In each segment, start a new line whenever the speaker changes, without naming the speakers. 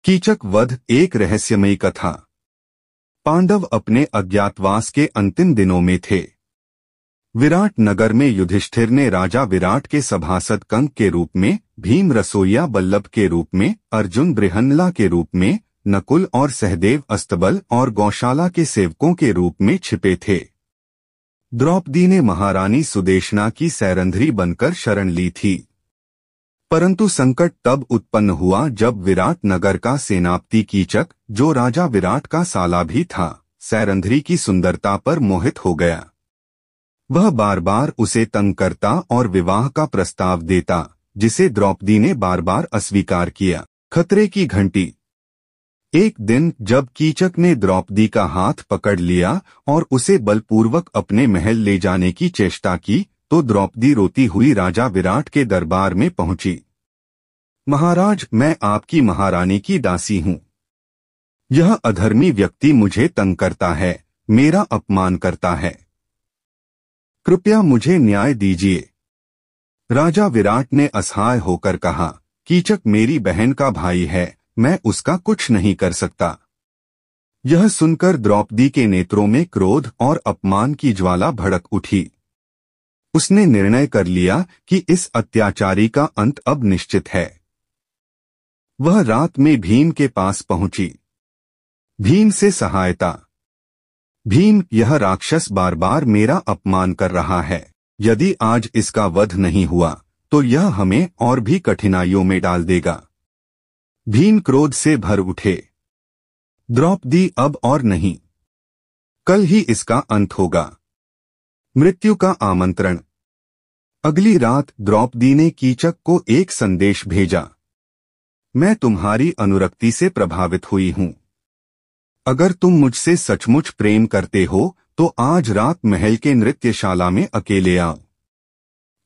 कीचक वध एक रहस्यमयी कथा। पांडव अपने अज्ञातवास के अंतिम दिनों में थे। विराट नगर में युधिष्ठिर ने राजा विराट के सभासद कंक के रूप में, भीम रसोइया बल्लभ के रूप में, अर्जुन बृहन्नला के रूप में, नकुल और सहदेव अस्तबल और गौशाला के सेवकों के रूप में छिपे थे। द्रौपदी ने महारानी सुदेशना की सैरंध्री बनकर शरण ली थी। परंतु संकट तब उत्पन्न हुआ जब विराट नगर का सेनापति कीचक, जो राजा विराट का साला भी था, सैरंध्री की सुंदरता पर मोहित हो गया। वह बार बार उसे तंग करता और विवाह का प्रस्ताव देता, जिसे द्रौपदी ने बार बार अस्वीकार किया। खतरे की घंटी। एक दिन जब कीचक ने द्रौपदी का हाथ पकड़ लिया और उसे बलपूर्वक अपने महल ले जाने की चेष्टा की, तो द्रौपदी रोती हुई राजा विराट के दरबार में पहुंची। महाराज, मैं आपकी महारानी की दासी हूं। यह अधर्मी व्यक्ति मुझे तंग करता है, मेरा अपमान करता है। कृपया मुझे न्याय दीजिए। राजा विराट ने असहाय होकर कहा, कीचक मेरी बहन का भाई है, मैं उसका कुछ नहीं कर सकता। यह सुनकर द्रौपदी के नेत्रों में क्रोध और अपमान की ज्वाला भड़क उठी। उसने निर्णय कर लिया कि इस अत्याचारी का अंत अब निश्चित है। वह रात में भीम के पास पहुंची। भीम से सहायता। भीम, यह राक्षस बार बार मेरा अपमान कर रहा है। यदि आज इसका वध नहीं हुआ तो यह हमें और भी कठिनाइयों में डाल देगा। भीम क्रोध से भर उठे। द्रौपदी, अब और नहीं, कल ही इसका अंत होगा। मृत्यु का आमंत्रण। अगली रात द्रौपदी ने कीचक को एक संदेश भेजा। मैं तुम्हारी अनुरक्ति से प्रभावित हुई हूं। अगर तुम मुझसे सचमुच प्रेम करते हो तो आज रात महल के नृत्यशाला में अकेले आओ।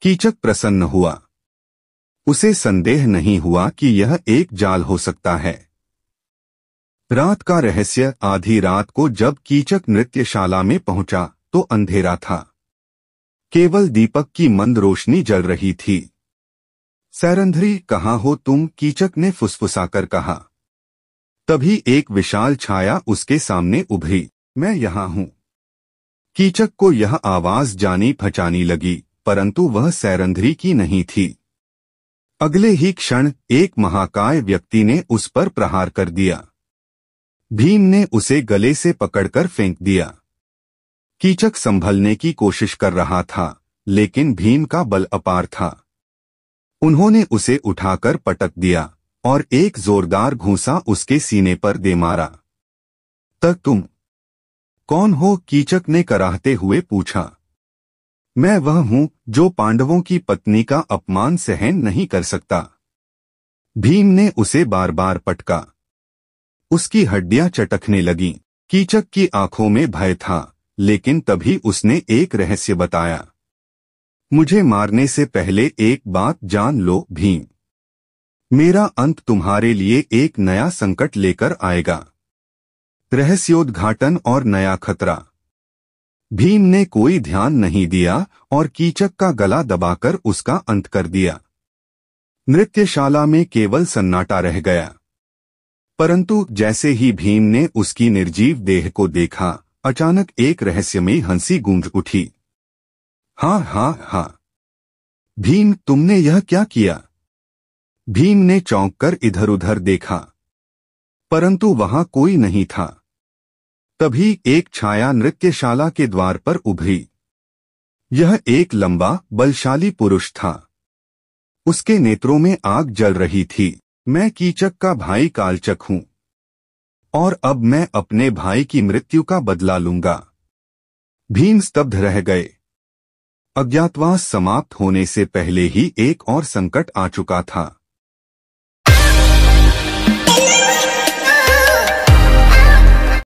कीचक प्रसन्न हुआ। उसे संदेह नहीं हुआ कि यह एक जाल हो सकता है। रात का रहस्य। आधी रात को जब कीचक नृत्यशाला में पहुंचा तो अंधेरा था। केवल दीपक की मंद रोशनी जल रही थी। सैरंध्री, कहाँ हो तुम? कीचक ने फुसफुसाकर कहा। तभी एक विशाल छाया उसके सामने उभरी। मैं यहाँ हूँ। कीचक को यह आवाज जानी पहचानी लगी, परंतु वह सैरंध्री की नहीं थी। अगले ही क्षण एक महाकाय व्यक्ति ने उस पर प्रहार कर दिया। भीम ने उसे गले से पकड़कर फेंक दिया। कीचक संभलने की कोशिश कर रहा था, लेकिन भीम का बल अपार था। उन्होंने उसे उठाकर पटक दिया और एक जोरदार घूंसा उसके सीने पर दे मारा। तक तुम कौन हो? कीचक ने कराहते हुए पूछा। मैं वह हूं जो पांडवों की पत्नी का अपमान सहन नहीं कर सकता। भीम ने उसे बार बार पटका। उसकी हड्डियां चटकने लगीं। कीचक की आंखों में भय था, लेकिन तभी उसने एक रहस्य बताया। मुझे मारने से पहले एक बात जान लो भीम, मेरा अंत तुम्हारे लिए एक नया संकट लेकर आएगा। रहस्योद्घाटन और नया खतरा। भीम ने कोई ध्यान नहीं दिया और कीचक का गला दबाकर उसका अंत कर दिया। नृत्यशाला में केवल सन्नाटा रह गया। परंतु जैसे ही भीम ने उसकी निर्जीव देह को देखा, अचानक एक रहस्यमयी हंसी गूंज उठी। हाँ हाँ हाँ, भीम, तुमने यह क्या किया? भीम ने चौंककर इधर उधर देखा, परंतु वहां कोई नहीं था। तभी एक छाया नृत्यशाला के द्वार पर उभरी। यह एक लंबा, बलशाली पुरुष था। उसके नेत्रों में आग जल रही थी। मैं कीचक का भाई कालचक हूं, और अब मैं अपने भाई की मृत्यु का बदला लूंगा। भीम स्तब्ध रह गए। अज्ञातवास समाप्त होने से पहले ही एक और संकट आ चुका था।